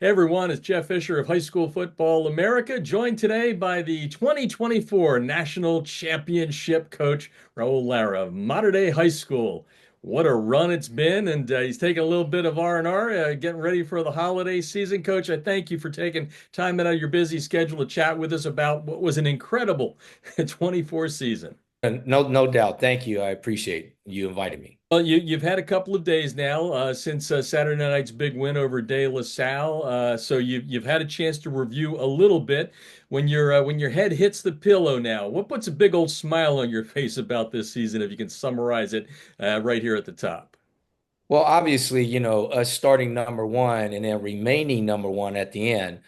Hey everyone, it's Jeff Fisher of High School Football America, joined today by the 2024 National Championship coach, Raul Lara of Mater Dei High School. What a run it's been, and he's taking a little bit of R&R, getting ready for the holiday season. Coach, I thank you for taking time out of your busy schedule to chat with us about what was an incredible 24 season. And no doubt. Thank you. I appreciate you inviting me. Well, you've had a couple of days now since Saturday night's big win over De La Salle, so you've had a chance to review a little bit. When your head hits the pillow now, what puts a big old smile on your face about this season? If you can summarize it right here at the top. Well, obviously, us starting number one and then remaining number one at the end,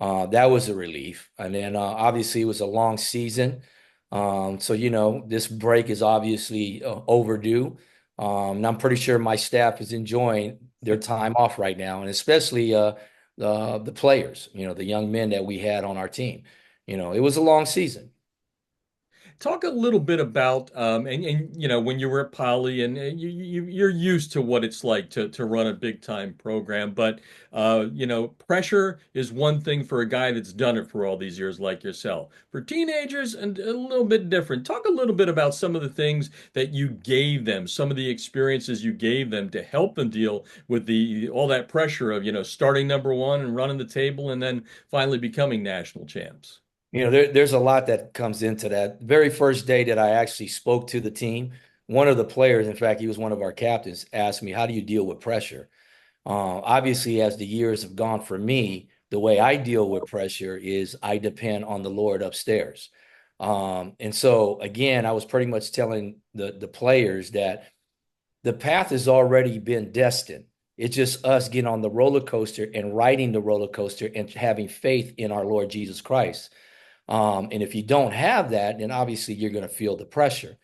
that was a relief. And then obviously it was a long season. So, this break is obviously overdue. And I'm pretty sure my staff is enjoying their time off right now, and especially the players, the young men that we had on our team. It was a long season. Talk a little bit about and when you were at Poly and you're used to what it's like to run a big time program, but pressure is one thing for a guy that's done it for all these years like yourself. For teenagers and a little bit different. Talk a little bit about some of the things that you gave them, some of the experiences you gave them to help them deal with the all that pressure of starting number one and running the table and then finally becoming national champs. There's a lot that comes into that. Very first day that I actually spoke to the team, one of the players, in fact, he was one of our captains, asked me, "How do you deal with pressure?" Obviously, as the years have gone for me, the way I deal with pressure is I depend on the Lord upstairs. And so, again, I was pretty much telling the players that the path has already been destined. It's just us getting on the roller coaster and riding the roller coaster and having faith in our Lord Jesus Christ. And if you don't have that, then obviously you're going to feel the pressure.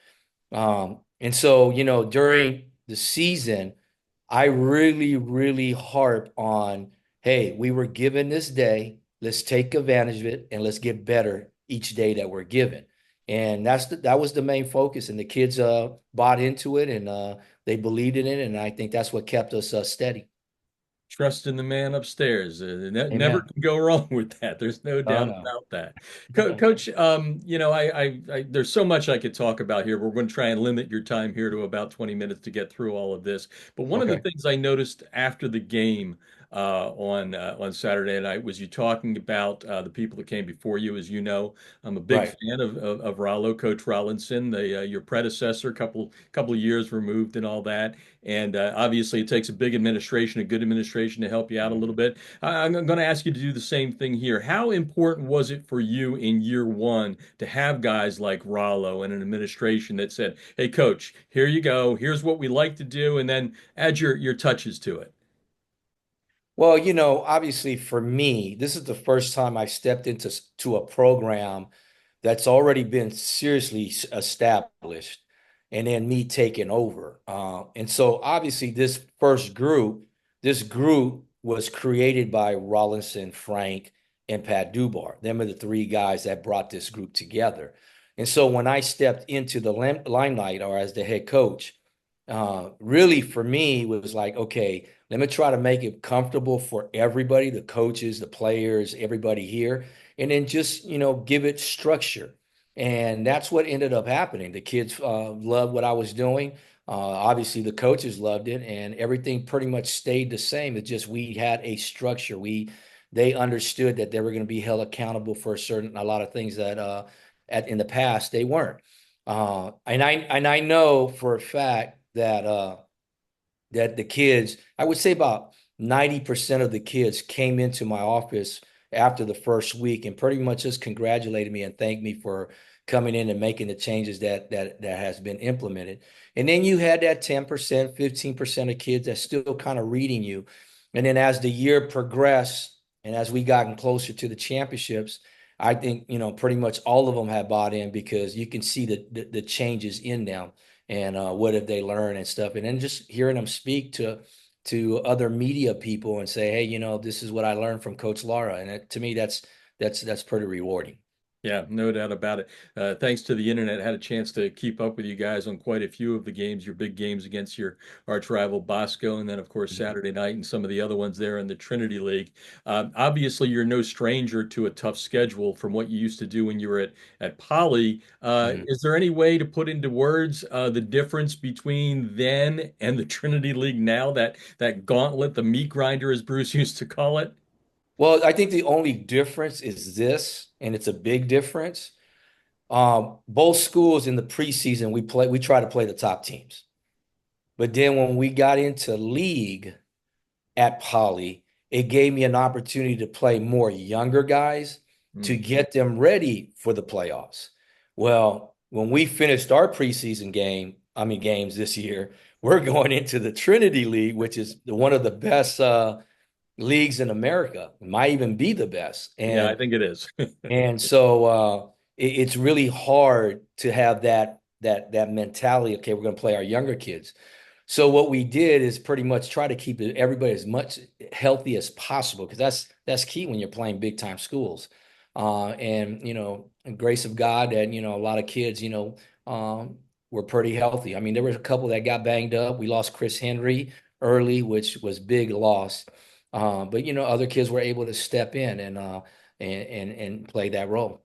And so, during the season, I really, really harp on, hey, we were given this day. Let's take advantage of it and let's get better each day that we're given. And that was the main focus. And the kids bought into it and they believed in it. And I think that's what kept us steady. Trust in the man upstairs. Never Amen. can go wrong with that. There's no Oh, doubt no. about that. Coach, there's so much I could talk about here. We're going to try and limit your time here to about 20 minutes to get through all of this. But one of the Okay. things I noticed after the game on Saturday night was you talking about the people that came before you. As you know, I'm a big Right. fan of Rollo, Coach Rollinson, your predecessor, couple of years removed and all that. And obviously, it takes a big administration, a good administration to help you out a little bit. I'm going to ask you to do the same thing here. How important was it for you in year one to have guys like Rollo and an administration that said, "Hey, coach, here you go. Here's what we like to do," and then add your touches to it? Well, obviously for me, this is the first time I stepped into to a program that's already been seriously established, and then me taking over. And so obviously this group was created by Rollinson, Frank, and Pat Dubar. Them are the three guys that brought this group together. And so when I stepped into the limelight or as the head coach, really for me was like, okay, let me try to make it comfortable for everybody, the coaches, the players, everybody here, and then just, give it structure. And that's what ended up happening. The kids loved what I was doing. Obviously, the coaches loved it, and everything pretty much stayed the same. It's just we had a structure. They understood that they were going to be held accountable for a lot of things that in the past they weren't. And I know for a fact that the kids, I would say about 90% of the kids came into my office after the first week and pretty much just congratulated me and thanked me for coming in and making the changes that has been implemented. And then you had that 10%, 15% of kids that's still kind of reading you. And then as the year progressed and as we gotten closer to the championships, I think, pretty much all of them have bought in because you can see the changes in them and what have they learned and stuff. And then just hearing them speak to other media people and say, hey, this is what I learned from Coach Lara. And to me, that's pretty rewarding. Yeah, no doubt about it. Thanks to the internet, I had a chance to keep up with you guys on quite a few of the games, your big games against your arch rival Bosco, and then of course Mhm. Saturday night and some of the other ones there in the Trinity League. Obviously, you're no stranger to a tough schedule from what you used to do when you were at Poly. Mhm. Is there any way to put into words the difference between then and the Trinity League now? That gauntlet, the meat grinder, as Bruce used to call it. Well, I think the only difference is this, and it's a big difference. Both schools in the preseason, we try to play the top teams. But then when we got into league at Poly, it gave me an opportunity to play more younger guys to Hmm. get them ready for the playoffs. Well, when we finished our preseason games this year, we're going into the Trinity League, which is one of the best leagues in America. It might even be the best. Yeah, I And think it is. and so it's really hard to have that mentality. Okay, we're going to play our younger kids. So what we did is pretty much try to keep everybody as much healthy as possible because that's key when you're playing big time schools. And grace of God that a lot of kids were pretty healthy. I mean, there was a couple that got banged up. We lost Chris Henry early, which was big loss. But other kids were able to step in and play that role.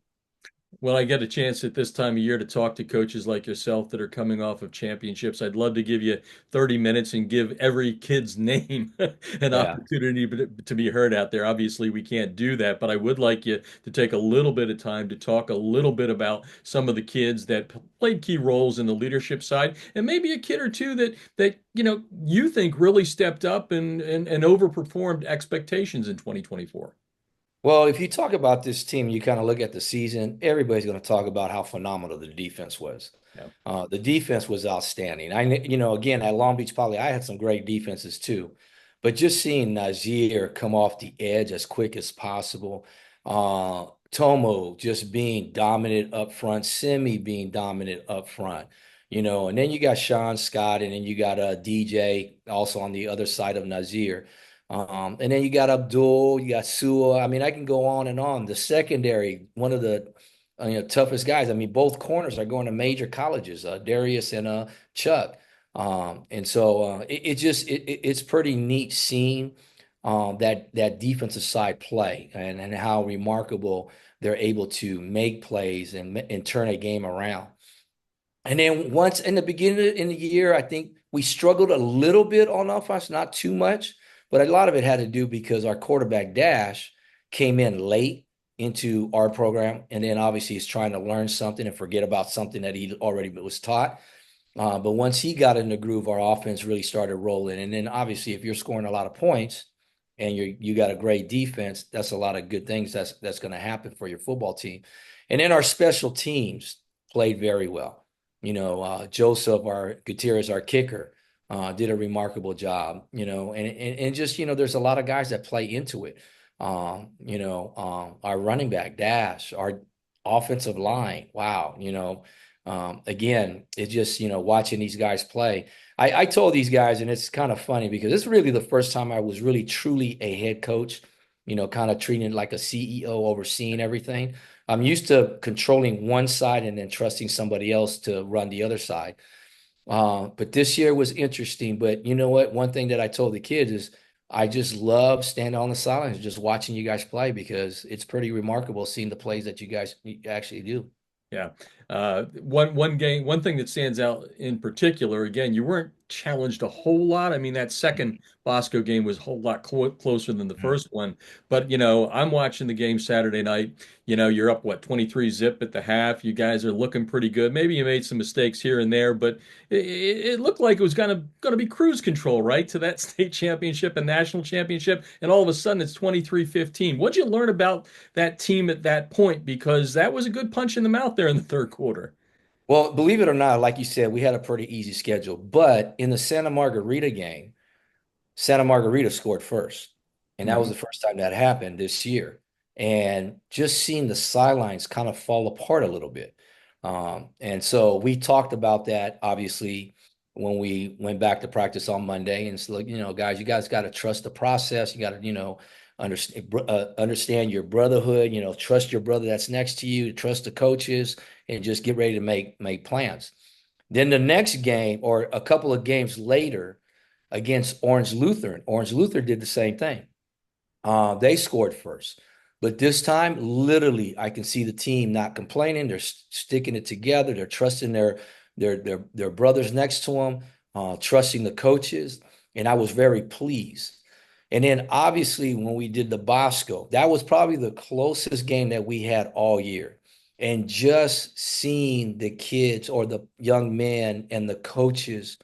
Well, I get a chance at this time of year to talk to coaches like yourself that are coming off of championships. I'd love to give you 30 minutes and give every kid's name an Yeah. opportunity to be heard out there. Obviously, we can't do that, but I would like you to take a little bit of time to talk a little bit about some of the kids that played key roles in the leadership side, and maybe a kid or two that you think really stepped up and overperformed expectations in 2024. Well, if you talk about this team, you kind of look at the season, everybody's going to talk about how phenomenal the defense was. Yeah. The defense was outstanding. Again, at Long Beach Poly, I had some great defenses too. But just seeing Nazir come off the edge as quick as possible, Tomo just being dominant up front, Simi being dominant up front, and then you got Sean Scott, and then you got DJ also on the other side of Nazir. And then you got Abdul, you got Sua. I mean, I can go on and on. The secondary, one of the toughest guys. I mean, both corners are going to major colleges, Darius and Chuck. And so it's pretty neat seeing that defensive side play and how remarkable they're able to make plays and turn a game around. And then once in the beginning in the year, I think we struggled a little bit on offense, not too much, but a lot of it had to do because our quarterback Dash came in late into our program, and then obviously he's trying to learn something and forget about something that he already was taught. But once he got in the groove, our offense really started rolling. And then obviously, if you're scoring a lot of points and you got a great defense, that's a lot of good things that's going to happen for your football team. And then our special teams played very well. Joseph, our Gutierrez, our kicker, did a remarkable job. And just there's a lot of guys that play into it. Our running back Dash, our offensive line. Wow, again, it's just, watching these guys play. I told these guys, and it's kind of funny because it's really the first time I was really truly a head coach, kind of treating it like a CEO overseeing everything. I'm used to controlling one side and then trusting somebody else to run the other side. But this year was interesting. But you know what? One thing that I told the kids is I just love standing on the sidelines, just watching you guys play because it's pretty remarkable seeing the plays that you guys actually do. Yeah. One thing that stands out in particular, again, you weren't challenged a whole lot. I mean, that second Bosco game was a whole lot closer than the Mhm. first one. But, I'm watching the game Saturday night. You're up, what, 23 zip at the half. You guys are looking pretty good. Maybe you made some mistakes here and there, but it looked like it was gonna be cruise control, right, to that state championship and national championship. And all of a sudden it's 23-15. What'd you learn about that team at that point? Because that was a good punch in the mouth there in the third quarter. Well, believe it or not, like you said, we had a pretty easy schedule. But in the Santa Margarita game, Santa Margarita scored first. And that was Mhm. the first time that happened this year. And just seeing the sidelines kind of fall apart a little bit. And so we talked about that, obviously, when we went back to practice on Monday. And it's like, guys, you guys got to trust the process. You got to, understand your brotherhood, trust your brother that's next to you, trust the coaches, and just get ready to make plans. Then the next game or a couple of games later against Orange Lutheran did the same thing. They scored first. But this time, literally, I can see the team not complaining. They're sticking it together. They're trusting their brothers next to them, trusting the coaches, and I was very pleased. And then obviously when we did the Bosco, that was probably the closest game that we had all year. And just seeing the kids or the young men and the coaches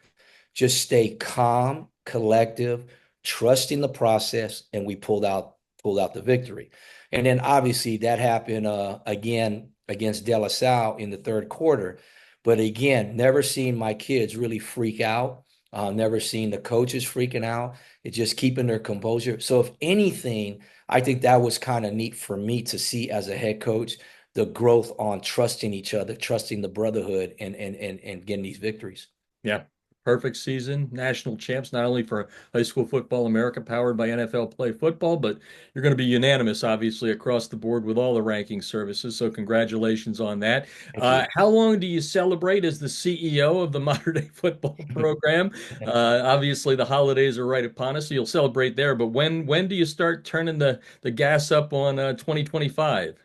just stay calm, collective, trusting the process, and we pulled out the victory. And then obviously that happened again against De La Salle in the third quarter. But again, never seen my kids really freak out. Never seen the coaches freaking out. It's just keeping their composure. So if anything, I think that was kind of neat for me to see as a head coach, the growth on trusting each other, trusting the brotherhood, and getting these victories. Yeah. Perfect season, national champs, not only for high school football America powered by NFL Play Football, but you're going to be unanimous, obviously, across the board with all the ranking services. So, congratulations on that. Thank you. How long do you celebrate as the CEO of the Mater Dei football program? Obviously, the holidays are right upon us, so you'll celebrate there. But when do you start turning the gas up on 2025?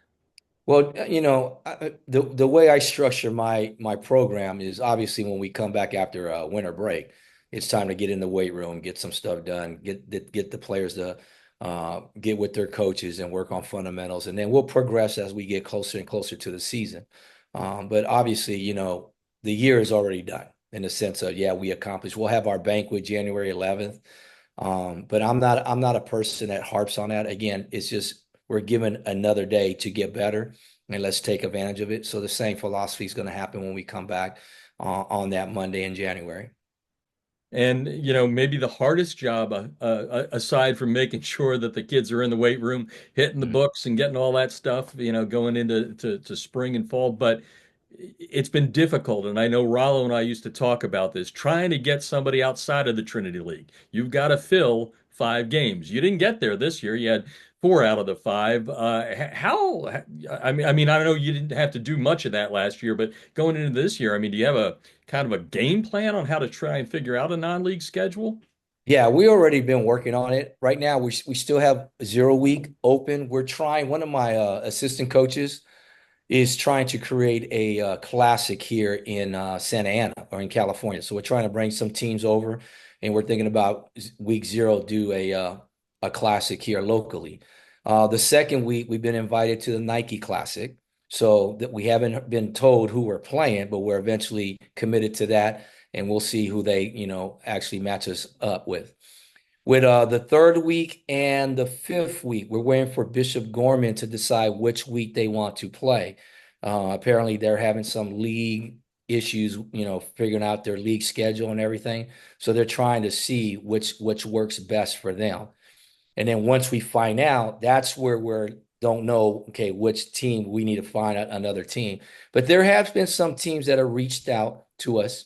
Well, the way I structure my program is obviously when we come back after winter break, it's time to get in the weight room, get some stuff done, get the players to get with their coaches and work on fundamentals, and then we'll progress as we get closer and closer to the season. But obviously, the year is already done in the sense of yeah, we accomplished. We'll have our banquet January 11th. But I'm not a person that harps on that. Again, it's just we're given another day to get better, and let's take advantage of it. So the same philosophy is going to happen when we come back on that Monday in January. And, maybe the hardest job, aside from making sure that the kids are in the weight room, hitting the Mhm. books and getting all that stuff, going into to spring and fall. But it's been difficult. And I know Rollo and I used to talk about this, trying to get somebody outside of the Trinity League. You've got to fill 5 games. You didn't get there this year. You had 4 out of the 5. I mean, I don't know, you didn't have to do much of that last year, but going into this year, I mean, do you have a kind of a game plan on how to try and figure out a non-league schedule? Yeah, we already been working on it. Right now, we still have 0 week open. We're trying. One of my assistant coaches is trying to create a classic here in Santa Ana or in California. So we're trying to bring some teams over, and we're thinking about week 0 do a classic here locally. The second week we've been invited to the Nike Classic, so that we haven't been told who we're playing, but we're eventually committed to that, and we'll see who they actually match us up with. With the third week and the fifth week, we're waiting for Bishop Gorman to decide which week they want to play. Apparently, they're having some league issues, figuring out their league schedule and everything. So they're trying to see which works best for them. And then once we find out, that's where we don't know, okay, which team we need to find out another team. But there have been some teams that have reached out to us.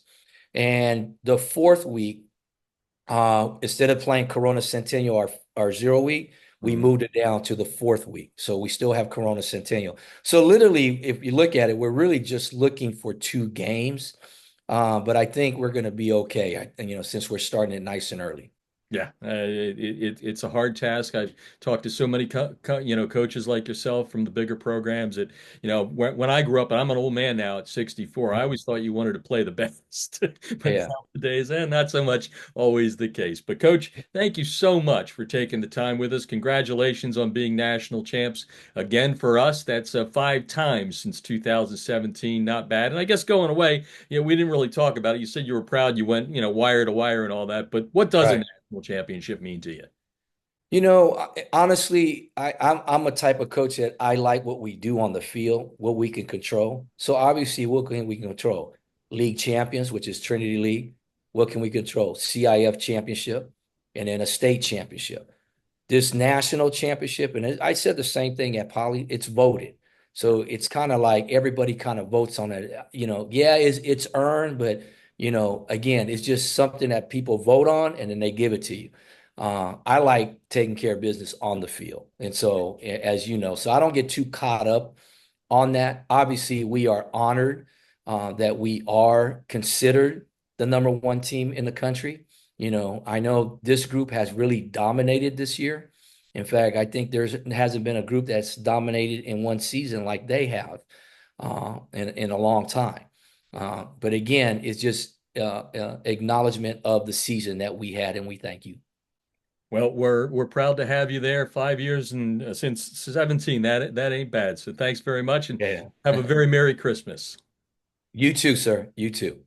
And the fourth week, instead of playing Corona Centennial our 0 week, we Mhm. moved it down to the fourth week. So we still have Corona Centennial. So literally, if you look at it, we're really just looking for 2 games. But I think we're going to be okay. Since we're starting it nice and early. Yeah, it's a hard task. I've talked to so many coaches like yourself from the bigger programs that when I grew up, and I'm an old man now at 64, I always thought you wanted to play the best, but Yeah. nowadays, not so much always the case. But Coach, thank you so much for taking the time with us. Congratulations on being national champs again for us. That's 5 times since 2017. Not bad. And I guess going away, we didn't really talk about it. You said you were proud you went, wire to wire and all that, but what doesn't Right. championship mean to you? Honestly, I'm a type of coach that I like what we do on the field, what we can control. So obviously, what can we control? League champions, which is Trinity League. What can we control? CIF championship, and then a state championship. This national championship, and I said the same thing at Poly. It's voted, so it's kind of like everybody kind of votes on it. Yeah, it's earned, but again, it's just something that people vote on, and then they give it to you. I like taking care of business on the field. And so, as you know, so I don't get too caught up on that. Obviously, we are honored that we are considered the number one team in the country. I know this group has really dominated this year. In fact, I think there's hasn't been a group that's dominated in one season like they have in a long time. But again, it's just acknowledgement of the season that we had, and we thank you. Well, we're proud to have you there. 5 years and since 17. That ain't bad. So thanks very much, and Yeah. have a very Merry Christmas. You too, sir. You too.